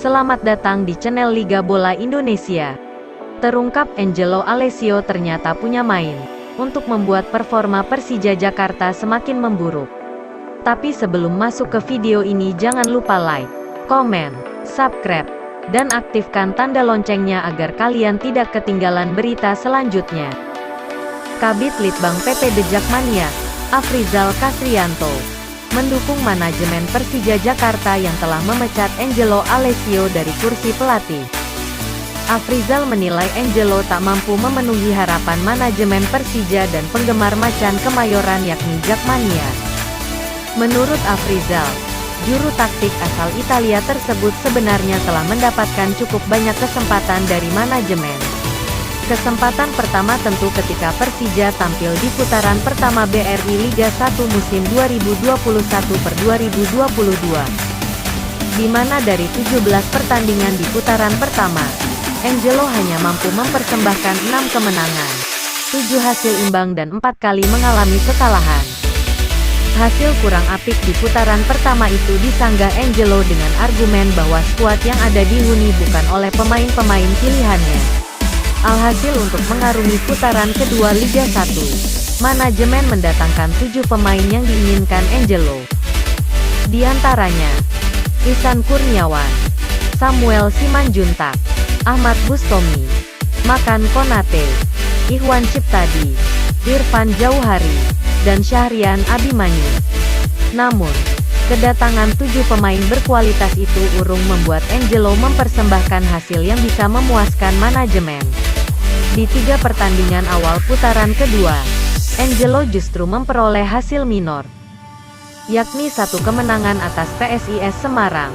Selamat datang di channel Liga Bola Indonesia. Terungkap Angelo Alessio ternyata punya main untuk membuat performa Persija Jakarta semakin memburuk. Tapi sebelum masuk ke video ini jangan lupa like, komen, subscribe, dan aktifkan tanda loncengnya agar kalian tidak ketinggalan berita selanjutnya. Kabid Litbang PP The Jackmania, Afrizal Kasrianto, mendukung manajemen Persija Jakarta yang telah memecat Angelo Alessio dari kursi pelatih. Afrizal menilai Angelo tak mampu memenuhi harapan manajemen Persija dan penggemar macan Kemayoran yakni Jackmania. Menurut Afrizal, juru taktik asal Italia tersebut sebenarnya telah mendapatkan cukup banyak kesempatan dari manajemen. Kesempatan pertama tentu ketika Persija tampil di putaran pertama BRI Liga 1 musim 2021/2022. Di mana dari 17 pertandingan di putaran pertama, Angelo hanya mampu mempersembahkan 6 kemenangan, 7 hasil imbang dan 4 kali mengalami kekalahan. Hasil kurang apik di putaran pertama itu disanggah Angelo dengan argumen bahwa skuad yang ada dihuni bukan oleh pemain-pemain pilihannya. Alhasil untuk mengarungi putaran kedua Liga 1, manajemen mendatangkan 7 pemain yang diinginkan Angelo. Di antaranya, Ihsan Kurniawan, Samuel Simanjuntak, Ahmad Bustomi, Makan Konate, Ikhwan Ciptadi, Irfan Jauhari, dan Syahrian Abimanyu. Namun, kedatangan 7 pemain berkualitas itu urung membuat Angelo mempersembahkan hasil yang bisa memuaskan manajemen. Di 3 pertandingan awal putaran kedua, Angelo justru memperoleh hasil minor, yakni 1 kemenangan atas PSIS Semarang,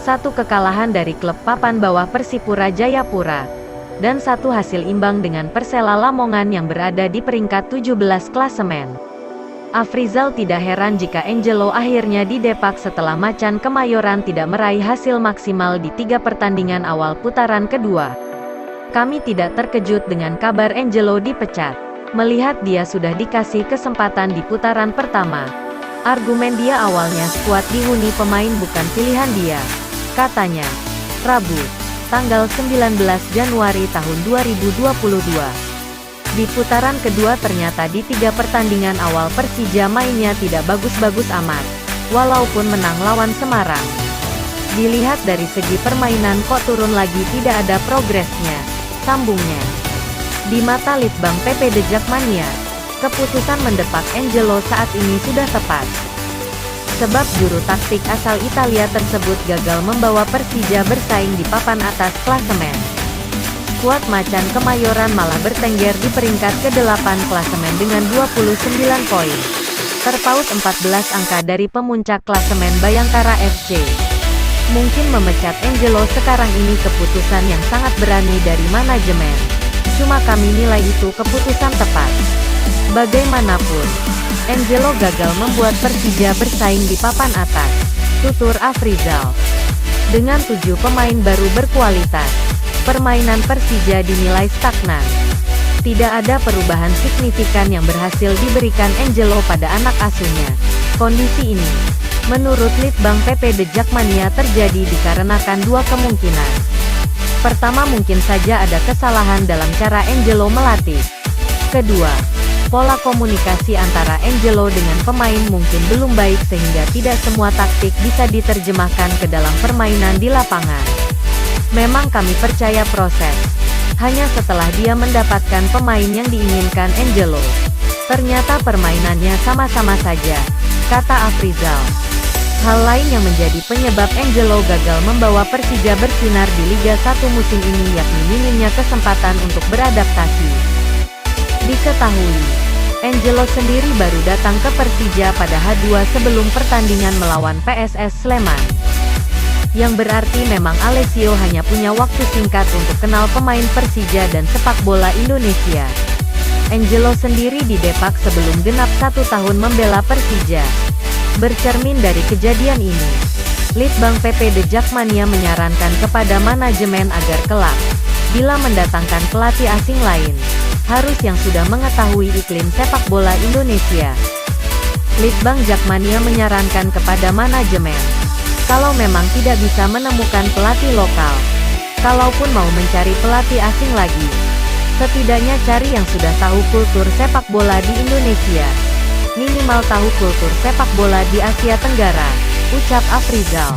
1 kekalahan dari klub papan bawah Persipura Jayapura, dan 1 hasil imbang dengan Persela Lamongan yang berada di peringkat 17 klasemen. Afrizal tidak heran jika Angelo akhirnya didepak setelah macan Kemayoran tidak meraih hasil maksimal di 3 pertandingan awal putaran kedua. Kami tidak terkejut dengan kabar Angelo dipecat, melihat dia sudah dikasih kesempatan di putaran pertama. Argumen dia awalnya skuad dihuni pemain bukan pilihan dia, katanya, Rabu, tanggal 19 Januari tahun 2022. Di putaran kedua ternyata di 3 pertandingan awal Persija mainnya tidak bagus-bagus amat, walaupun menang lawan Semarang. Dilihat dari segi permainan kok turun lagi tidak ada progresnya, sambungnya. Di mata Litbang PP The Jackmania, keputusan mendepak Angelo saat ini sudah tepat. Sebab juru taktik asal Italia tersebut gagal membawa Persija bersaing di papan atas klasemen. Skuad macan Kemayoran malah bertengger di peringkat ke-8 klasemen dengan 29 poin. Terpaut 14 angka dari pemuncak klasemen Bayangkara FC. Mungkin memecat Angelo sekarang ini keputusan yang sangat berani dari manajemen. Cuma kami nilai itu keputusan tepat. Bagaimanapun, Angelo gagal membuat Persija bersaing di papan atas, tutur Afrizal. Dengan 7 pemain baru berkualitas, permainan Persija dinilai stagnan. Tidak ada perubahan signifikan yang berhasil diberikan Angelo pada anak asuhnya. Kondisi ini, menurut Litbang PP The Jackmania terjadi dikarenakan 2 kemungkinan. Pertama, mungkin saja ada kesalahan dalam cara Angelo melatih. Kedua, pola komunikasi antara Angelo dengan pemain mungkin belum baik sehingga tidak semua taktik bisa diterjemahkan ke dalam permainan di lapangan. Memang kami percaya proses. Hanya setelah dia mendapatkan pemain yang diinginkan Angelo, ternyata permainannya sama-sama saja, kata Afrizal. Hal lain yang menjadi penyebab Angelo gagal membawa Persija bersinar di Liga 1 musim ini yakni minimnya kesempatan untuk beradaptasi. Diketahui, Angelo sendiri baru datang ke Persija pada H2 sebelum pertandingan melawan PSS Sleman. Yang berarti memang Alessio hanya punya waktu singkat untuk kenal pemain Persija dan sepak bola Indonesia. Angelo sendiri didepak sebelum genap 1 tahun membela Persija. Bercermin dari kejadian ini, Litbang PP The Jackmania menyarankan kepada manajemen agar kelak, bila mendatangkan pelatih asing lain, harus yang sudah mengetahui iklim sepak bola Indonesia. Litbang Jackmania menyarankan kepada manajemen, Kalau memang tidak bisa menemukan pelatih lokal, kalaupun mau mencari pelatih asing lagi, setidaknya cari yang sudah tahu kultur sepak bola di Indonesia. Minimal tahu kultur sepak bola di Asia Tenggara, ucap Afrizal.